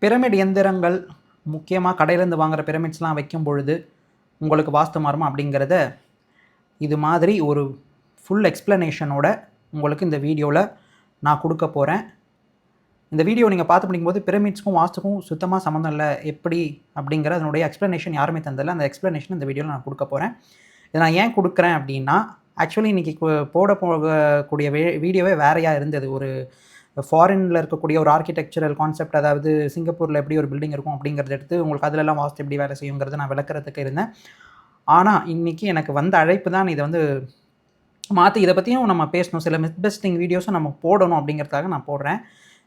Pyramid எந்திரங்கள் முக்கியமாக கடையிலேருந்து வாங்குகிற பிரமிட்ஸ்லாம் வைக்கும் பொழுது உங்களுக்கு வாஸ்து மாறுமா அப்படிங்கிறத இது மாதிரி ஒரு ஃபுல் எக்ஸ்ப்ளனேஷனோட உங்களுக்கு இந்த வீடியோவில் நான் கொடுக்க போகிறேன். இந்த வீடியோ நீங்கள் பார்த்து படிக்கும்போது பிரமிட்ஸ்க்கும் வாஸ்துக்கும் சுத்தமாக சம்மந்தம் இல்லை எப்படி அப்படிங்கிற அதனுடைய எக்ஸ்ப்ளனேஷன் யாருமே தந்ததில்லை. அந்த எக்ஸ்ப்ளனேஷன் இந்த வீடியோவில் நான் கொடுக்க போகிறேன். இதை நான் ஏன் கொடுக்குறேன் அப்படின்னா, ஆக்சுவலி இன்றைக்கி போகக்கூடிய வீடியோவே வேறையாக இருந்தது. ஒரு ஃபாரினில் இருக்கக்கூடிய ஒரு ஆர்கிடெக்சரல் கான்செப்ட், அதாவது சிங்கப்பூரில் எப்படி ஒரு பில்டிங் இருக்கும் அப்படிங்கிறத எடுத்து உங்களுக்கு அதிலெல்லாம் வாஸ்து எப்படி வேலை செய்யுங்கிறத நான் விளக்குறதுக்கு இருந்தேன். ஆனால் இன்றைக்கி எனக்கு வந்த அழைப்பு தான் இதை வந்து மாற்றி இதை பற்றியும் நம்ம பேசணும், சில மித் பெஸ்டிங் வீடியோஸும் நம்ம போடணும் அப்படிங்கிறதுக்காக நான் போடுறேன்.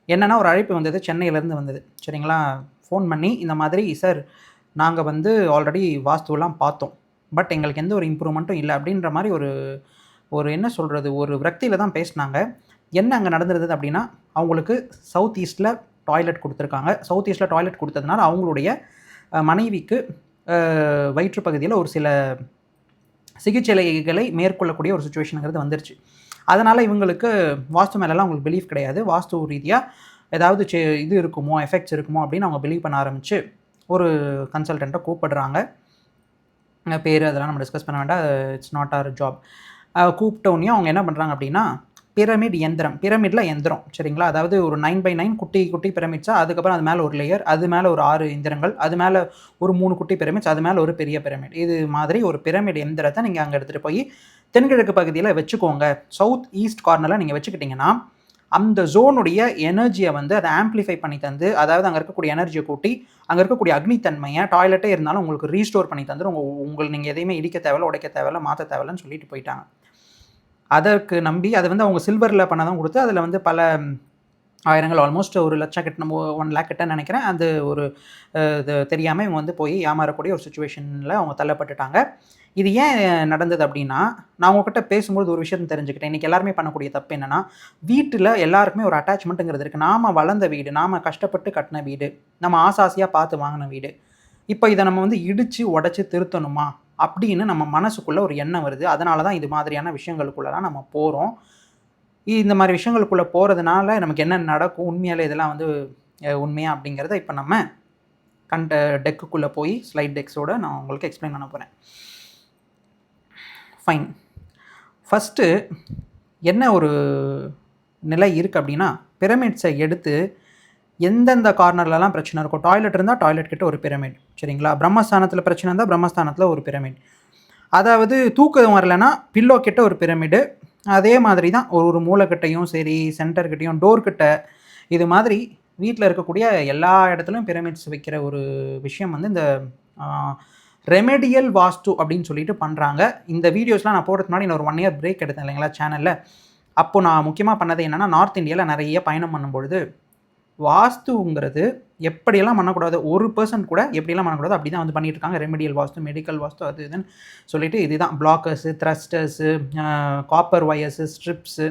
என்னென்னா, ஒரு அழைப்பு வந்தது, சென்னையிலேருந்து வந்தது. சரிங்களா? ஃபோன் பண்ணி இந்த மாதிரி, சார் நாங்கள் வந்து ஆல்ரெடி வாஸ்துவெல்லாம் பார்த்தோம், பட் எங்களுக்கு எந்த ஒரு இம்ப்ரூவ்மெண்ட்டும் இல்லை அப்படின்ற மாதிரி ஒரு என்ன சொல்கிறது, ஒரு விரக்தியில் தான் பேசினாங்க. என்ன அங்கே நடந்துருது அப்படின்னா, அவங்களுக்கு சவுத் ஈஸ்ட்டில் டாய்லெட் கொடுத்துருக்காங்க. சவுத் ஈஸ்ட்டில் டாய்லெட் கொடுத்ததுனால அவங்களுடைய மனைவிக்கு வயிற்று பகுதியில் ஒரு சில சிகிச்சைகளை மேற்கொள்ளக்கூடிய ஒரு சுச்சுவேஷனுங்கிறது வந்துருச்சு. அதனால் இவங்களுக்கு வாஸ்து மேலெல்லாம் அவங்களுக்கு பிலீஃப் கிடையாது. வாஸ்து ரீதியாக ஏதாவது இது இருக்குமோ, எஃபெக்ட்ஸ் இருக்குமோ அப்படின்னு அவங்க பிலீவ் பண்ண ஆரம்பித்து ஒரு கன்சல்டண்ட்டை கூப்பிடுறாங்க. பேர் அதெல்லாம் நம்ம டிஸ்கஸ் பண்ண வேண்டாம், இட்ஸ் நாட் ஆர் ஜாப். கூப்பிட்டோன்னையும் அவங்க என்ன பண்ணுறாங்க அப்படின்னா, பிரமிட் எந்திரம், பிரமிடில் எந்திரம், சரிங்களா? அதாவது ஒரு 9x9 குட்டி குட்டி பிரமிட்ஸாக, அதுக்கப்புறம் அது மேலே ஒரு லேயர், அது மேலே ஒரு 6 எந்திரங்கள், அது மேலே ஒரு 3 குட்டி பிரமிட்ஸ், அது மேலே ஒரு பெரிய பிரமிட். இது மாதிரி ஒரு பிரமிட் எந்திரத்தை நீங்கள் அங்கே எடுத்துகிட்டு போய் தென்கிழக்கு பகுதியில் வச்சுக்கோங்க. சவுத் ஈஸ்ட் கார்னரில் நீங்கள் வச்சுக்கிட்டிங்கன்னா அந்த ஜோனுடைய எனர்ஜியை வந்து அதை ஆம்ப்ளிஃபை பண்ணி தந்து, அதாவது அங்கே இருக்கக்கூடிய எனர்ஜியை கூட்டி, அங்கே இருக்கக்கூடிய அக்னித்தன்மையை டாய்லெட்டே இருந்தாலும் உங்களுக்கு ரீஸ்டோர் பண்ணி தந்துடும். உங்களுக்கு நீங்கள் எதையுமே இடிக்க தேவையில்ல, உடைக்க தேவையில்ல, மாற்ற தேவையில்லன்னு சொல்லிட்டு போயிட்டாங்க. அதற்கு நம்பி அதை வந்து அவங்க சில்வரில் பண்ண தான் கொடுத்து, அதில் வந்து பல ஆயிரங்கள், ஆல்மோஸ்ட் 1,00,000 கிட்ட, நம்ம 1 lakh கிட்ட நினைக்கிறேன். அது ஒரு இது தெரியாமல் இவங்க வந்து போய் ஏமாறக்கூடிய ஒரு சுச்சுவேஷனில் அவங்க தள்ளப்பட்டுட்டாங்க. இது ஏன் நடந்தது அப்படின்னா, நான் உங்ககிட்ட பேசும்போது ஒரு விஷயம் தெரிஞ்சுக்கிட்டேன். இன்றைக்கி எல்லாருமே பண்ணக்கூடிய தப்பு என்னென்னா, வீட்டில் எல்லாருக்குமே ஒரு அட்டாச்மெண்ட்டுங்கிறது இருக்குது. நாம் வளர்ந்த வீடு, நாம் கஷ்டப்பட்டு கட்டின வீடு, நம்ம ஆசாசியாக பார்த்து வாங்கின வீடு, இப்போ இதை நம்ம வந்து இடித்து உடச்சி திருத்தணுமா அப்படின்னு நம்ம மனசுக்குள்ளே ஒரு எண்ணம் வருது. அதனால தான் இது மாதிரியான விஷயங்களுக்குள்ளலாம் நம்ம போகிறோம். இந்த மாதிரி விஷயங்களுக்குள்ளே போகிறதுனால நமக்கு என்ன நடக்கும், உண்மையாலே இதெல்லாம் வந்து உண்மையா அப்படிங்கிறத இப்போ நம்ம டெக்குக்குள்ளே போய் ஸ்லைட் டெக்ஸோடு நான் உங்களுக்கு எக்ஸ்பிளைன் பண்ண போகிறேன். ஃபைன். ஃபஸ்ட்டு என்ன ஒரு நிலை இருக்குது அப்படின்னா, பிரமிட்ஸை எடுத்து எந்தெந்த கார்னர்லலாம் பிரச்சனை இருக்கும், டாய்லெட் இருந்தால் டாய்லெட் கிட்ட ஒரு பிரமிட், சரிங்களா? பிரம்மஸ்தானத்தில் பிரச்சனை இருந்தால் பிரம்மஸ்தானத்தில் ஒரு பிரமிட், அதாவது தூக்கம் வரலைன்னா பில்லோ கிட்ட ஒரு பிரமிடு, அதே மாதிரி தான் ஒரு மூளைக்கிட்டையும் சரி, சென்டர்கிட்டையும், டோர்கிட்ட, இது மாதிரி வீட்டில் இருக்கக்கூடிய எல்லா இடத்துலையும் பிரமிட்ஸ் வைக்கிற ஒரு விஷயம் வந்து இந்த ரெமெடியல் வாஸ்து அப்படின்னு சொல்லிட்டு பண்ணுறாங்க. இந்த வீடியோஸ்லாம் நான் போடுறதுக்கு முன்னாடி நான் ஒரு 1 year பிரேக் எடுத்தேன் இல்லைங்களா சேனலில். அப்போது நான் முக்கியமாக பண்ணது என்னென்னா, நார்த் இந்தியாவில் நிறைய பயணம் பண்ணும்பொழுது வாஸ்துங்கிறது எப்படியெல்லாம் பண்ணக்கூடாது, 1% கூட எப்படியெல்லாம் பண்ணக்கூடாது அப்படி தான் வந்து பண்ணிட்டு இருக்காங்க. ரெமெடியல் வாஸ்து, மெடிக்கல் வாஸ்து, அது இதுன்னு சொல்லிட்டு இதுதான் பிளாக்கர்ஸு, த்ரஸ்டர்ஸு, காப்பர் வயர்ஸு, ஸ்ட்ரிப்ஸு,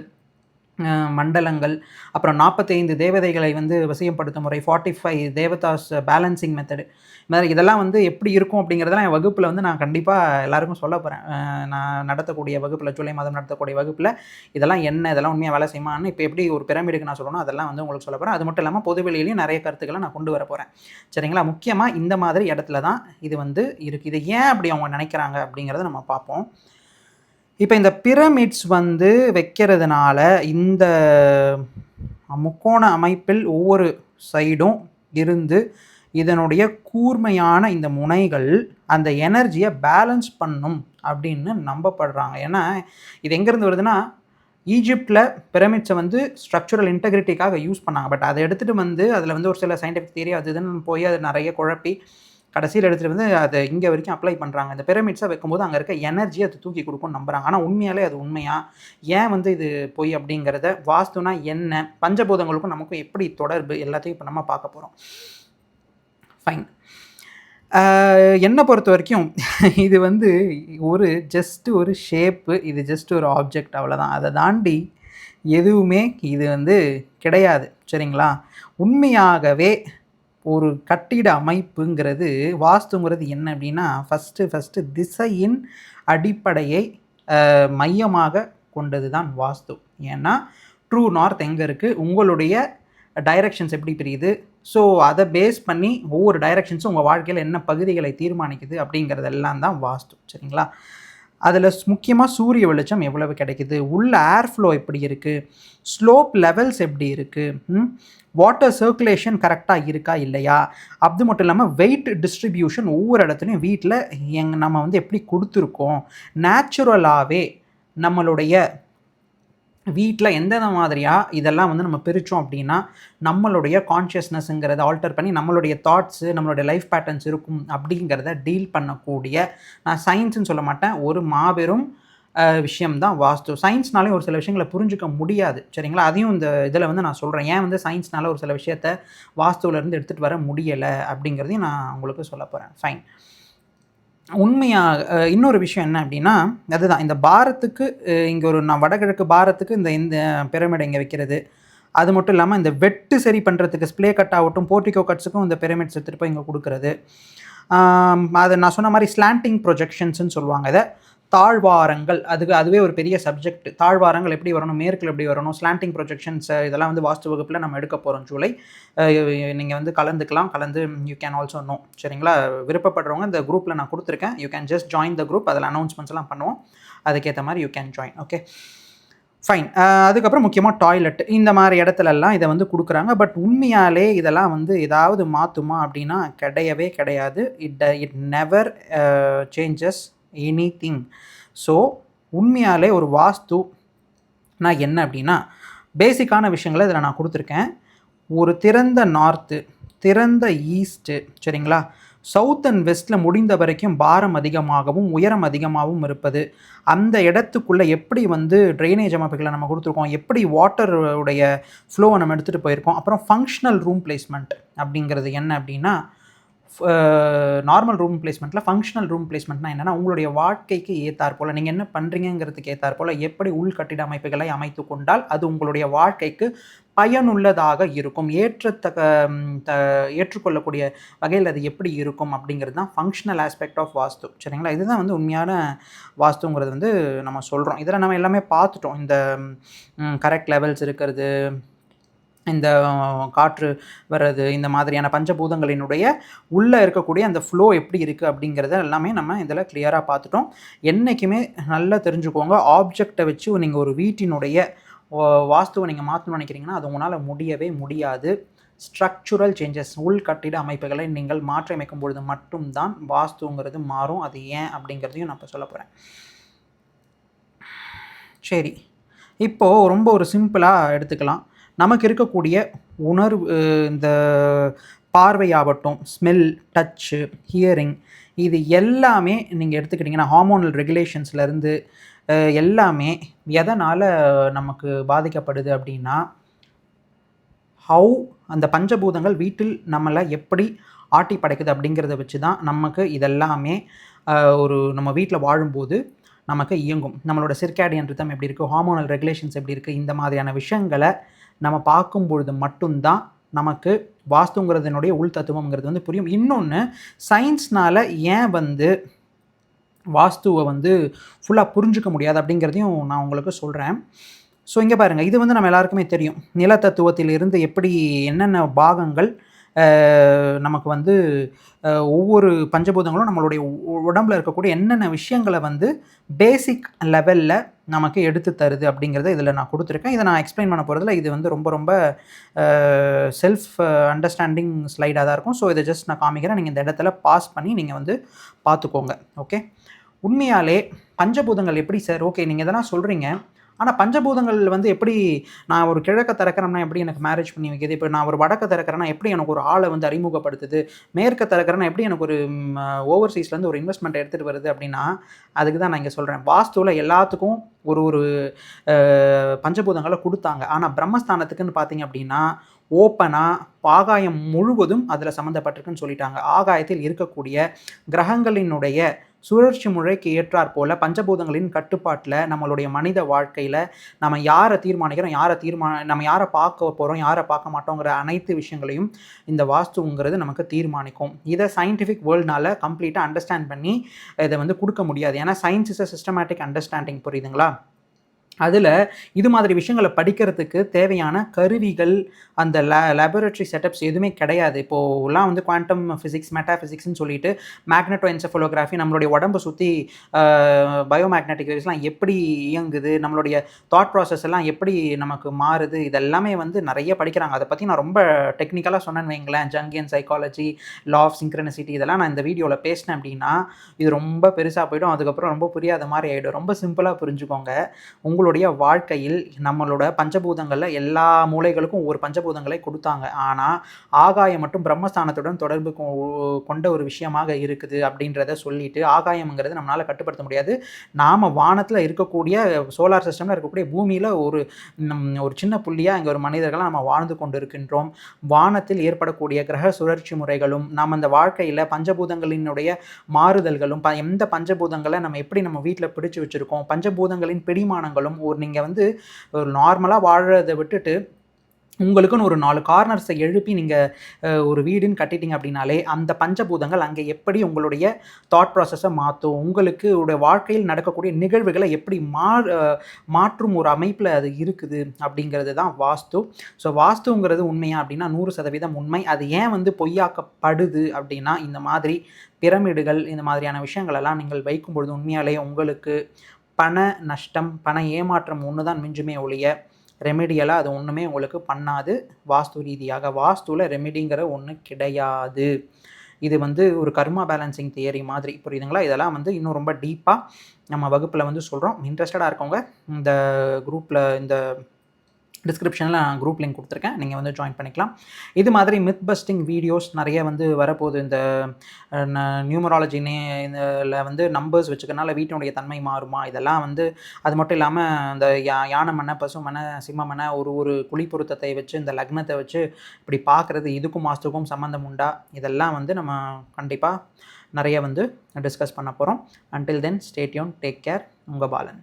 மண்டலங்கள், அப்புறம் 45 தேவதைகளை வந்து வசியப்படுத்தும் முறை, 45 தேவதாஸ் பேலன்சிங் மெத்தடு, மாதிரி இதெல்லாம் வந்து எப்படி இருக்கும் அப்படிங்கிறதெல்லாம் என் வகுப்பில் வந்து நான் கண்டிப்பாக எல்லாருக்கும் சொல்ல போகிறேன். நான் நடத்தக்கூடிய வகுப்பில், ஜூலை மாதம் நடத்தக்கூடிய வகுப்பில் இதெல்லாம் என்ன, இதெல்லாம் உண்மையாக வேலை செய்யுமான்னு, இப்போ எப்படி ஒரு பிரமிடுக்கு நான் சொல்லணும் அதெல்லாம் வந்து உங்களுக்கு சொல்ல போகிறேன். அது மட்டும் இல்லாமல் பொதுவெளியிலையும் நிறைய கருத்துக்களை நான் கொண்டு வர போகிறேன், சரிங்களா? முக்கியமாக இந்த மாதிரி இடத்துல தான் இது வந்து இருக்குது. இது ஏன் அப்படி அவங்க நினைக்கிறாங்க அப்படிங்கிறத நம்ம பார்ப்போம். இப்போ இந்த பிரமிட்ஸ் வந்து வைக்கிறதுனால இந்த முக்கோண அமைப்பில் ஒவ்வொரு சைடும் இருந்து இதனுடைய கூர்மையான இந்த முனைகள் அந்த எனர்ஜியை பேலன்ஸ் பண்ணும் அப்படின்னு நம்பப்படுறாங்க. ஏன்னா இது எங்கேருந்து வருதுன்னா, ஈஜிப்டில் பிரமிட்ஸை வந்து ஸ்ட்ரக்சரல் இன்டெகிரிட்டிக்காக யூஸ் பண்ணாங்க. பட் அதை எடுத்துகிட்டு வந்து அதில் வந்து ஒரு சில சயின்டிஃபிக் தியரி அது இதுன்னு போய் அது நிறைய குழப்பி கடைசியில் எடுத்துகிட்டு வந்து அதை இங்கே வரைக்கும் அப்ளை பண்ணுறாங்க. இந்த பிரமிட்ஸை வைக்கும்போது அங்கே இருக்க எனர்ஜி அது தூக்கி கொடுக்கும்னு நம்புகிறாங்க. ஆனால் உண்மையாலே அது உண்மையா, ஏன் வந்து இது போய் அப்படிங்கிறத, வாஸ்துனா என்ன, பஞ்சபூதங்களுக்கும் நமக்கும் எப்படி தொடர்பு, எல்லாத்தையும் இப்போ நம்ம பார்க்க போகிறோம். ஃபைன். என்னை பொறுத்த வரைக்கும் இது வந்து ஜஸ்ட் ஒரு ஷேப்பு, இது ஜஸ்ட் ஒரு ஆப்ஜெக்ட், அவ்வளோதான். அதை தாண்டி எதுவுமே இது வந்து கிடையாது, சரிங்களா? உண்மையாகவே ஒரு கட்டிட அமைப்புங்கிறது, வாஸ்துங்கிறது என்ன அப்படின்னா, ஃபஸ்ட்டு திசையின் அடிப்படையை மையமாக கொண்டது தான் வாஸ்து. ஏன்னா ட்ரூ நார்த் எங்கே இருக்குது, உங்களுடைய டைரெக்ஷன்ஸ் எப்படி பிரியுது, ஸோ அதை பேஸ் பண்ணி ஒவ்வொரு டைரக்ஷன்ஸும் உங்கள் வாழ்க்கையில் என்ன பகுதிகளை தீர்மானிக்குது அப்படிங்கிறதெல்லாம் தான் வாஸ்து. சரிங்களா? அதில் முக்கியமாக சூரிய வெளிச்சம் எவ்வளவு கிடைக்குது, உள்ள ஏர் ஃப்ளோ எப்படி இருக்குது, ஸ்லோப் லெவல்ஸ் எப்படி இருக்குது, வாட்டர் சர்க்குலேஷன் கரெக்டாக இருக்கா இல்லையா, அது மட்டும் இல்லாமல் வெயிட் டிஸ்ட்ரிபியூஷன் ஒவ்வொரு இடத்துலையும் வீட்டில் நம்ம வந்து எப்படி கொடுத்துருக்கோம், நேச்சுரலாகவே நம்மளுடைய வீட்டில் எந்தெந்த மாதிரியாக இதெல்லாம் வந்து நம்ம பிரித்தோம் அப்படின்னா நம்மளுடைய கான்ஷியஸ்னஸ்ங்கிறத ஆல்டர் பண்ணி நம்மளுடைய தாட்ஸு நம்மளுடைய லைஃப் பேட்டர்ன்ஸ் இருக்கும் அப்படிங்கிறத டீல் பண்ணக்கூடிய, நான் சயின்ஸுன்னு சொல்ல மாட்டேன், ஒரு மாபெரும் விஷயம்தான் வாஸ்து. சயின்ஸ்னாலே ஒரு சில விஷயங்களை புரிஞ்சுக்க முடியாது. சரிங்களா? அதையும் இந்த இதில் வந்து நான் சொல்கிறேன். ஏன் வந்து சயின்ஸ்னால ஒரு சில விஷயத்தை வாஸ்துவிலேருந்து எடுத்துகிட்டு வர முடியலை அப்படிங்கிறதையும் நான் உங்களுக்கு சொல்ல போகிறேன். ஃபைன். உண்மையாக இன்னொரு விஷயம் என்ன அப்படின்னா, அதுதான் இந்த பாரத்துக்கு இங்கே ஒரு நான் வடகிழக்கு பாரத்துக்கு இந்த பிரமிடை இங்கே வைக்கிறது, அது மட்டும் இல்லாமல் இந்த வெட்டு சரி பண்ணுறதுக்கு ஸ்ப்ளே கட் ஆகட்டும், போர்ட்டிகோ கட்ஸுக்கும் இந்த பிரமிட்ஸ் எடுத்துகிட்டு போய் இங்கே கொடுக்குறது, அது நான் சொன்ன மாதிரி ஸ்லாண்டிங் ப்ரொஜெக்ஷன்ஸ்னு சொல்லுவாங்க. இதை தாழ்வாரங்கள், அதுவே ஒரு பெரிய சப்ஜெக்ட். தாழ்வாரங்கள் எப்படி வரணும், மேற்கில் எப்படி வரணும், ஸ்லாண்டிங் ப்ரொஜெக்ஷன்ஸ், இதெல்லாம் வந்து வாஸ்து வகுப்பில் நம்ம எடுக்க போகிறோம் ஜூலை. நீங்கள் வந்து கலந்து யூ கேன் ஆல்சோ நோ. சரிங்களா? விருப்பப்படுறவங்க இந்த குரூப்பில் நான் கொடுத்துருக்கேன், you can just join the group. அதில் அனௌன்ஸ்மெண்ட்ஸ்லாம் பண்ணுவோம், அதுக்கேற்ற மாதிரி you can join. Okay fine. அதுக்கப்புறம் முக்கியமாக டாய்லெட் இந்த மாதிரி இடத்துலலாம் இதை வந்து கொடுக்குறாங்க. பட் உண்மையாலே இதெல்லாம் வந்து ஏதாவது மாற்றுமா அப்படின்னா கிடையவே கிடையாது. It never changes anything. So உண்மையாலே ஒரு வாஸ்து நான் என்ன அப்படின்னா பேசிக்கான விஷயங்களை இதில் நான் கொடுத்துருக்கேன். ஒரு திறந்த நார்த்து, திறந்த ஈஸ்ட்டு, சரிங்களா, சவுத் அண்ட் வெஸ்ட்டில் முடிந்த வரைக்கும் பாரம் அதிகமாகவும் உயரம் அதிகமாகவும் இருப்பது, அந்த இடத்துக்குள்ளே எப்படி வந்து ட்ரைனேஜ் அமைப்புகளை நம்ம கொடுத்துருக்கோம், எப்படி வாட்டருடைய ஃப்ளோவை நம்ம எடுத்துகிட்டு போயிருக்கோம். அப்புறம் ஃபங்க்ஷனல் ரூம் பிளேஸ்மெண்ட் அப்படிங்கிறது என்ன அப்படின்னா, நார்மல் ரூம் பிளேஸ்மெண்ட்டில் ஃபங்க்ஷனல் ரூம் பிளேஸ்மெண்ட்னா என்னென்னா, உங்களுடைய வாழ்க்கைக்கு ஏற்றாற் போல் நீங்கள் என்ன பண்ணுறீங்கிறதுக்கு ஏற்றாற் போல் எப்படி உள்கட்டிட அமைப்புகளை அமைத்து கொண்டால் அது உங்களுடைய வாழ்க்கைக்கு பயனுள்ளதாக இருக்கும், ஏற்றுக்கொள்ளக்கூடிய வகையில் அது எப்படி இருக்கும் அப்படிங்கிறது தான் ஃபங்க்ஷனல் ஆஸ்பெக்ட் ஆஃப் வாஸ்து. சரிங்களா? இதுதான் வந்து உண்மையான வாஸ்துங்கிறது வந்து நம்ம சொல்கிறோம். இதில் நம்ம எல்லாமே பார்த்துட்டோம். இந்த கரெக்ட் லெவல்ஸ் இருக்கிறது, இந்த காற்று வர்றது, இந்த மாதிரியான பஞ்சபூதங்களினுடைய உள்ளே இருக்கக்கூடிய அந்த ஃப்ளோ எப்படி இருக்குது அப்படிங்கிறத எல்லாமே நம்ம இதில் கிளியராக பார்த்துட்டோம். என்றைக்குமே நல்லா தெரிஞ்சுக்கோங்க, ஆப்ஜெக்டை வச்சு நீங்கள் ஒரு வீட்டினுடைய வாஸ்துவை நீங்கள் மாற்றணும்னு நினைக்கிறீங்கன்னா அது உங்களால் முடியவே முடியாது. ஸ்ட்ரக்சுரல் சேஞ்சஸ், உள்கட்டிட அமைப்புகளை நீங்கள் மாற்றி அமைக்கும் பொழுது மட்டும்தான் வாஸ்துங்கிறது மாறும். அது ஏன் அப்படிங்கிறதையும் நான் இப்போ சொல்ல போகிறேன். சரி, இப்போது ரொம்ப ஒரு சிம்பிளாக எடுத்துக்கலாம். நமக்கு இருக்கக்கூடிய உணர்வு, இந்த பார்வையாகட்டும், ஸ்மெல், டச்சு, ஹியரிங், இது எல்லாமே நீங்கள் எடுத்துக்கிட்டிங்கன்னா ஹார்மோனல் ரெகுலேஷன்ஸ்லேருந்து எல்லாமே எதனால் நமக்கு பாதிக்கப்படுது அப்படின்னா, ஹவு அந்த பஞ்சபூதங்கள் வீட்டில் நம்மளை எப்படி ஆட்டி படைக்குது அப்படிங்கிறத வச்சு தான் நமக்கு இதெல்லாமே நம்ம வீட்டில் வாழும்போது நமக்கு இயங்கும். நம்மளோட சிர்காடியன் ரிதம் எப்படி இருக்குது, ஹார்மோனல் ரெகுலேஷன்ஸ் எப்படி இருக்குது, இந்த மாதிரியான விஷயங்களை நம்ம பார்க்கும் பொழுது மட்டும்தான் நமக்கு வாஸ்துங்கிறதுனுடைய உள் தத்துவங்கிறது வந்து புரியும். இன்னொன்று, சயின்ஸ்னால் ஏன் வந்து வாஸ்துவை வந்து ஃபுல்லாக புரிஞ்சிக்க முடியாது அப்படிங்கிறதையும் நான் உங்களுக்கு சொல்கிறேன். ஸோ இங்கே பாருங்கள், இது வந்து நம்ம எல்லாருக்குமே தெரியும். நிலத்தத்துவத்திலிருந்து எப்படி என்னென்ன பாகங்கள் நமக்கு வந்து ஒவ்வொரு பஞ்சபூதங்களும் நம்மளுடைய உடம்பில் இருக்கக்கூடிய என்னென்ன விஷயங்களை வந்து பேசிக் லெவலில் நமக்கு எடுத்து தருது அப்படிங்கிறத இதில் நான் கொடுத்துருக்கேன். இதை நான் எக்ஸ்பிளைன் பண்ண போகிறதுல இது வந்து ரொம்ப ரொம்ப செல்ஃப் அண்டர்ஸ்டாண்டிங் ஸ்லைடாக தான் இருக்கும். ஸோ இதை ஜஸ்ட் நான் காமிக்கிறேன், நீங்கள் இந்த இடத்துல பாஸ் பண்ணி நீங்கள் வந்து பார்த்துக்கோங்க. ஓகே, உண்மையாலே பஞ்சபூதங்கள் எப்படி சார், ஓகே நீங்கள் இதெல்லாம் சொல்கிறீங்க, ஆனால் பஞ்சபூதங்கள் வந்து எப்படி, நான் ஒரு கிழக்க திறக்கிறேன்னா எப்படி எனக்கு மேரேஜ் பண்ணி வைக்கிது, இப்போ நான் ஒரு வடக்க திறக்கிறேன்னா எப்படி எனக்கு ஒரு ஆளை வந்து அறிமுகப்படுத்துது, மேற்க திறக்கிறேன்னா எப்படி எனக்கு ஒரு ஓவர்சீஸ்லேருந்து ஒரு இன்வெஸ்ட்மெண்ட் எடுத்துகிட்டு வருது அப்படின்னா, அதுக்கு தான் நான் இங்கே சொல்கிறேன். வாஸ்துவில் எல்லாத்துக்கும் ஒரு பஞ்சபூதங்களை கொடுத்தாங்க. ஆனால் பிரம்மஸ்தானத்துக்குன்னு பார்த்தீங்க அப்படின்னா ஓப்பனாக ஆகாயம் முழுவதும் அதில் சம்மந்தப்பட்டிருக்குன்னு சொல்லிட்டாங்க. ஆகாயத்தில் இருக்கக்கூடிய கிரகங்களினுடைய சுழற்சி முறைக்கு ஏற்றாற் போல் பஞ்சபூதங்களின் கட்டுப்பாட்டில் நம்மளுடைய மனித வாழ்க்கையில் நம்ம யாரை தீர்மானிக்கிறோம், நம்ம யாரை பார்க்க போகிறோம், யாரை பார்க்க மாட்டோங்கிற அனைத்து விஷயங்களையும் இந்த வாஸ்துங்கிறது நமக்கு தீர்மானிக்கும். இதை சயின்டிஃபிக் வேர்ல்டுனால கம்ப்ளீட்டாக அண்டர்ஸ்டாண்ட் பண்ணி இதை வந்து கொடுக்க முடியாது. ஏன்னா science is a systematic understanding, புரியுதுங்களா? அதில் இது மாதிரி விஷயங்களை படிக்கிறதுக்கு தேவையான கருவிகள், அந்த லேபரேட்டரி செட்டப்ஸ் எதுவுமே கிடையாது. இப்போலாம் வந்து குவாண்டம் ஃபிசிக்ஸ், மெட்டாஃபிசிக்ஸ்ன்னு சொல்லிட்டு மேக்னெட்டோ என்செஃபலோகிராஃபி நம்மளுடைய உடம்பை சுற்றி பயோமேக்னெட்டிக் வேவ்ஸ்லாம் எப்படி இயங்குது, நம்மளுடைய தாட் ப்ராசஸ் எல்லாம் எப்படி நமக்கு மாறுது, இதெல்லாமே வந்து நிறைய படிக்கிறாங்க. அதை பற்றி நான் ரொம்ப டெக்னிக்கலாக சொன்னேன்னு வைங்களேன், ஜங்கியன் சைக்காலஜி, லா ஆஃப் சிங்க்ரனிசிட்டி, இதெல்லாம் நான் இந்த வீடியோவில் பேசினேன் அப்படின்னா இது ரொம்ப பெருசாக போய்டும். அதுக்கப்புறம் ரொம்ப புரியாத மாதிரி ஆகிடும். ரொம்ப சிம்பிளாக புரிஞ்சுக்கோங்க. உங்களுடைய வாழ்க்கையில் நம்மளோட பஞ்சபூதங்களில் எல்லா மூலைகளுக்கும் ஒரு பஞ்சபூதங்களை கொடுத்தாங்க. ஆனால் ஆகாயம் மட்டும் பிரம்மஸ்தானத்துடன் தொடர்பு கொண்ட ஒரு விஷயமாக இருக்குது அப்படின்றத சொல்லிட்டு, ஆகாயம்ங்கிறது நம்மளால் கட்டுப்படுத்த முடியாது. நாம் வானத்தில் இருக்கக்கூடிய சோலார் சிஸ்டமில் இருக்கக்கூடிய பூமியில் ஒரு சின்ன புள்ளியாக இங்கே ஒரு மனிதர்களாக நம்ம வாழ்ந்து கொண்டு இருக்கின்றோம். வானத்தில் ஏற்படக்கூடிய கிரக சுழற்சி முறைகளும் நாம் அந்த வாழ்க்கையில் பஞ்சபூதங்களினுடைய மாறுதல்களும் எந்த பஞ்சபூதங்களை நம்ம எப்படி நம்ம வீட்டில் பிடிச்சு வச்சுருக்கோம், பஞ்சபூதங்களின் பிடிமானங்களும் நீங்கள் வந்து ஒரு நார்மலாக வாழ்கிறத விட்டுட்டு உங்களுக்குன்னு ஒரு 4 கார்னர்ஸை எழுப்பி நீங்கள் ஒரு வீடுன்னு கட்டிட்டீங்க அப்படின்னாலே அந்த பஞ்சபூதங்கள் அங்கே எப்படி உங்களுடைய தாட் ப்ராசஸை மாற்றும், உங்களுக்கு உடைய வாழ்க்கையில் நடக்கக்கூடிய நிகழ்வுகளை எப்படி மாற்றும் ஒரு அமைப்பில் அது இருக்குது அப்படிங்கிறது தான் வாஸ்து. ஸோ வாஸ்துங்கிறது உண்மையா அப்படின்னா 100% உண்மை. அது ஏன் வந்து பொய்யாக்கப்படுது அப்படின்னா, இந்த மாதிரி பிரமிடுகள் இந்த மாதிரியான விஷயங்களெல்லாம் நீங்கள் வைக்கும் பொழுது உண்மையாலே உங்களுக்கு பண நஷ்டம், பண ஏமாற்றம் ஒன்று தான் மிஞ்சுமே ஒழிய ரெமெடியலாக அது ஒன்றுமே உங்களுக்கு பண்ணாது. வாஸ்து ரீதியாக வாஸ்துவில் ரெமெடிங்கிற ஒன்று கிடையாது. இது வந்து ஒரு கர்மா பேலன்சிங் தியரி மாதிரி, புரியுதுங்களா? இதெல்லாம் வந்து இன்னும் ரொம்ப டீப்பாக நம்ம வகுப்பில் வந்து சொல்கிறோம். இன்ட்ரெஸ்டடாக இருக்கவங்க இந்த குரூப்பில், இந்த டிஸ்கிரிப்ஷனில் நான் குரூப் லிங்க் கொடுத்துருக்கேன், நீங்கள் வந்து ஜாயின் பண்ணிக்கலாம். இது மாதிரி மித் பஸ்டிங் வீடியோஸ் நிறைய வந்து வரப்போகுது. இந்த நியூமராலஜி இதில் வந்து நம்பர்ஸ் வச்சுக்கனால வீட்டினுடைய தன்மை மாறுமா, இதெல்லாம் வந்து அது மட்டும் இல்லாமல் இந்த யானை மனை, பசு மனை, சிம்ம மனை, ஒரு குழி பொருத்தத்தை வச்சு இந்த லக்னத்தை வச்சு இப்படி பார்க்குறது, இதுக்கும் வாஸ்துக்கும் சம்மந்தம் உண்டா, இதெல்லாம் வந்து நம்ம கண்டிப்பாக நிறைய வந்து டிஸ்கஸ் பண்ண போகிறோம். Until then stay tune, take care. உங்கள் பாலன்.